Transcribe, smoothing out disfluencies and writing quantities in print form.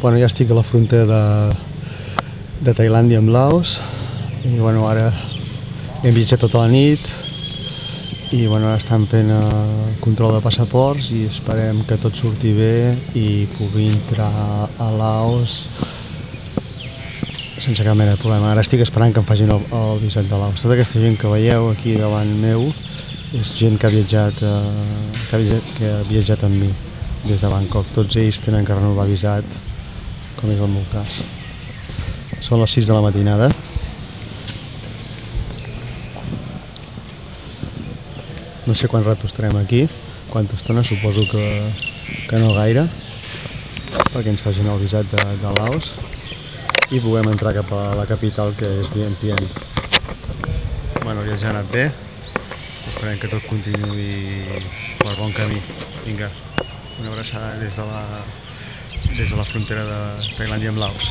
Bueno, ja estic a la frontera de Tailàndia amb Laos i bueno, ara hem viatjat tota la nit i bueno, ara estan fent control de passaports i esperem que tot surti bé i pugui entrar a Laos sense cap mena de problema. Ara estic esperant que em facin el visat de Laos. Tota aquesta gent que veieu aquí davant meu és gent que ha viatjat amb mi des de Bangkok. Tots ells tenen que renovar visat, com és el meu cas. Són les 6 de la matinada. No sé quant rato estarem aquí, quanta estona, suposo que no gaire, perquè ens facin el visat de Laos i puguem entrar cap a la capital, que és Vientiane. Bueno, ja ha anat bé, esperem que tot continuï per bon camí. Vinga, una abraçada des de la frontera de Tailàndia amb Laos.